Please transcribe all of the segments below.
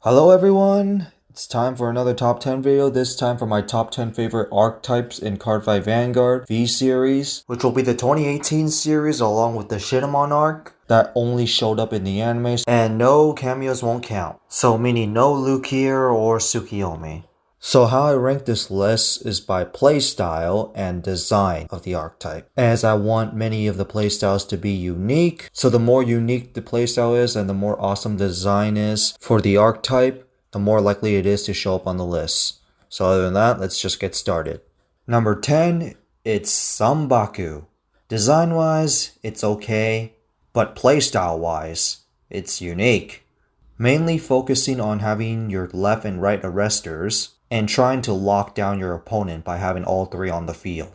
Hello everyone! It's time for another top 10 video, this time for my top 10 favorite archetypes in Cardfight Vanguard V-Series, which will be the 2018 series along with the Shinamon arc that only showed up in the anime, and no cameos won't count. So meaning no Luke here or Tsukiyomi. So how I rank this list is by playstyle and design of the archetype, as I want many of the playstyles to be unique. So the more unique the playstyle is and the more awesome the design is for the archetype, the more likely it is to show up on the list. So other than that, let's just get started. Number 10, it's Sambaku. Design wise, it's okay, but playstyle wise, it's unique. Mainly focusing on having your left and right arresters, and trying to lock down your opponent by having all three on the field.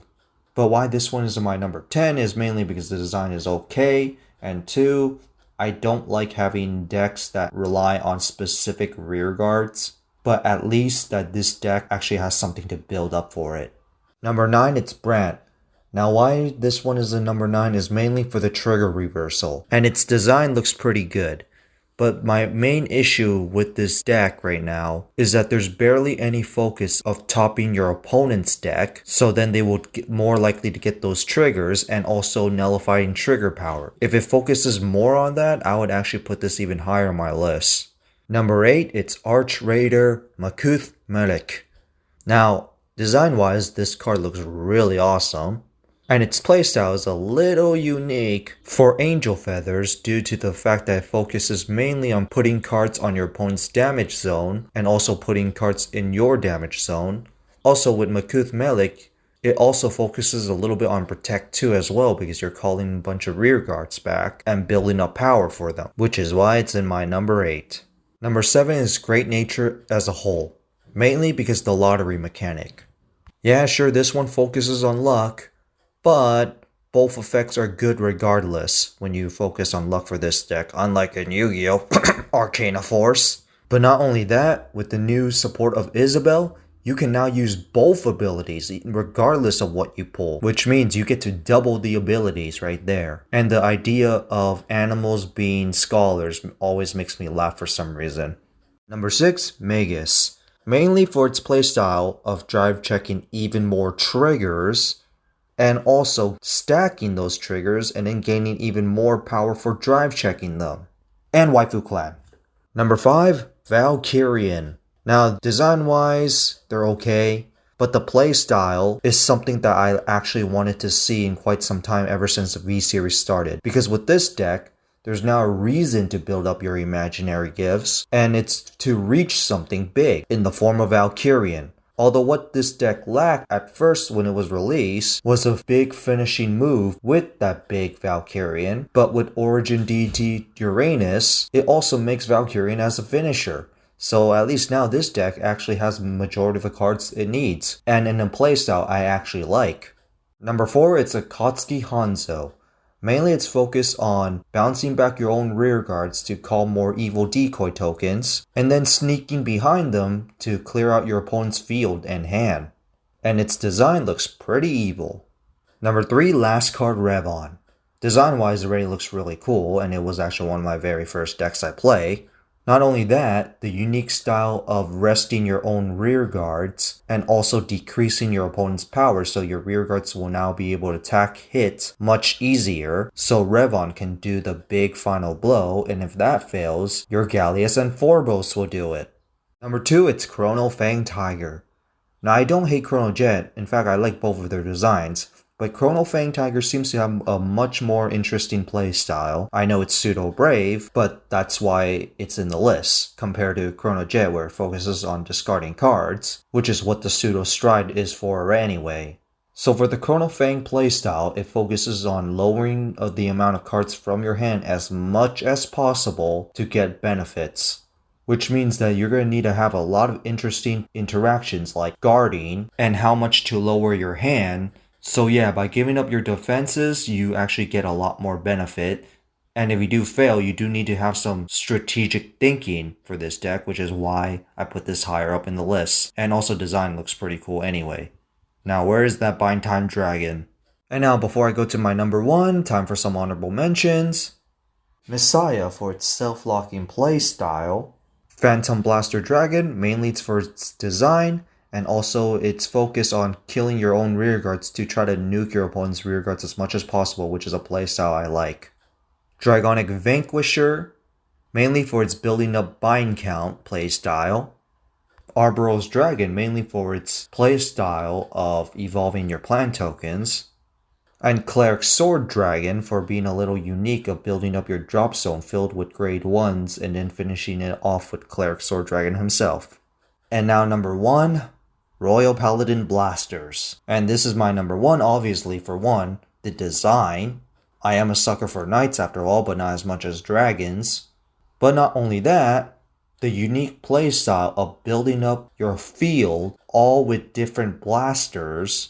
But why this one is in my number 10 is mainly because the design is okay, and 2, I don't like having decks that rely on specific rear guards, but at least that this deck actually has something to build up for it. Number 9, it's Brant. Now why this one is in number 9 is mainly for the trigger reversal, and its design looks pretty good. But my main issue with this deck right now is that there's barely any focus of topping your opponent's deck, so then they will get more likely to get those triggers and also nullifying trigger power. If it focuses more on that, I would actually put this even higher on my list. Number 8, it's Arch Raider Makuth Melik. Now, design-wise, this card looks really awesome. And its playstyle is a little unique for Angel Feathers due to the fact that it focuses mainly on putting cards on your opponent's damage zone and also putting cards in your damage zone. Also with Makuth Melik, it also focuses a little bit on Protect too as well because you're calling a bunch of rear guards back and building up power for them, which is why it's in my number 8. Number 7 is Great Nature as a whole, mainly because the lottery mechanic. Yeah, sure, this one focuses on luck, but both effects are good regardless when you focus on luck for this deck, unlike in Yu-Gi-Oh! Arcana Force. But not only that, with the new support of Isabel, you can now use both abilities regardless of what you pull, which means you get to double the abilities right there. And the idea of animals being scholars always makes me laugh for some reason. Number 6, Magus. Mainly for its playstyle of drive checking even more triggers, and also stacking those triggers and then gaining even more power for drive checking them. And Waifu Clan. Number 5, Valkyrian. Now, design-wise, they're okay, but the playstyle is something that I actually wanted to see in quite some time ever since the V-Series started. Because with this deck, there's now a reason to build up your imaginary gifts, and it's to reach something big in the form of Valkyrian. Although what this deck lacked at first when it was released was a big finishing move with that big Valkyrian, but with Origin Deity Uranus, it also makes Valkyrian as a finisher. So at least now this deck actually has the majority of the cards it needs, and in a playstyle I actually like. Number 4, it's Akatsuki Hanzo. Mainly it's focused on bouncing back your own rear guards to call more evil decoy tokens, and then sneaking behind them to clear out your opponent's field and hand. And its design looks pretty evil. Number 3, Last Card Revon. Design-wise, it already looks really cool, and it was actually one of my very first decks I play. Not only that, the unique style of resting your own rear guards and also decreasing your opponent's power so your rear guards will now be able to attack hits much easier so Revon can do the big final blow, and if that fails, your Gallius and Phobos will do it. Number 2, it's Chrono Fang Tiger. Now I don't hate Chrono Jet, in fact I like both of their designs, but Chrono Fang Tiger seems to have a much more interesting playstyle. I know it's pseudo-brave, but that's why it's in the list, compared to Chrono Jet where it focuses on discarding cards, which is what the pseudo-stride is for anyway. So for the Chrono Fang playstyle, it focuses on lowering the amount of cards from your hand as much as possible to get benefits, which means that you're going to need to have a lot of interesting interactions like guarding and how much to lower your hand. So yeah, by giving up your defenses, you actually get a lot more benefit. And if you do fail, you do need to have some strategic thinking for this deck, which is why I put this higher up in the list. And also design looks pretty cool anyway. Now where is that Bind Time Dragon? And now before I go to my number 1, time for some honorable mentions. Messiah for its self-locking playstyle. Phantom Blaster Dragon, mainly it's for its design, and also its focus on killing your own rearguards to try to nuke your opponent's rearguards as much as possible, which is a playstyle I like. Dragonic Vanquisher, mainly for its building up bind count playstyle. Arboros Dragon, mainly for its playstyle of evolving your plant tokens. And Cleric Sword Dragon for being a little unique of building up your drop zone filled with grade 1s and then finishing it off with Cleric Sword Dragon himself. And now number 1, Royal Paladin Blasters. And this is my number 1, obviously, for one, the design. I am a sucker for knights after all, but not as much as dragons. But not only that, the unique playstyle of building up your field all with different blasters,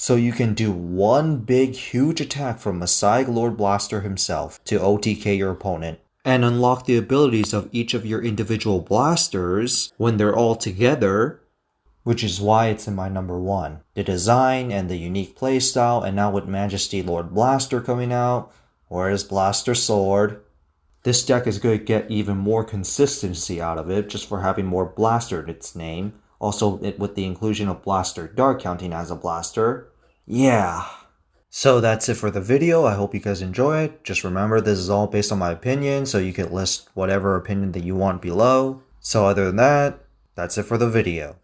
so you can do one big huge attack from Messiah Lord Blaster himself to OTK your opponent, and unlock the abilities of each of your individual blasters when they're all together, which is why it's in my number 1. The design and the unique playstyle, and now with Majesty Lord Blaster coming out, where's Blaster Sword? This deck is going to get even more consistency out of it just for having more blaster in its name. Also, with the inclusion of Blaster Dark counting as a blaster. Yeah. So that's it for the video. I hope you guys enjoy it. Just remember, this is all based on my opinion, so you can list whatever opinion that you want below. So other than that, that's it for the video.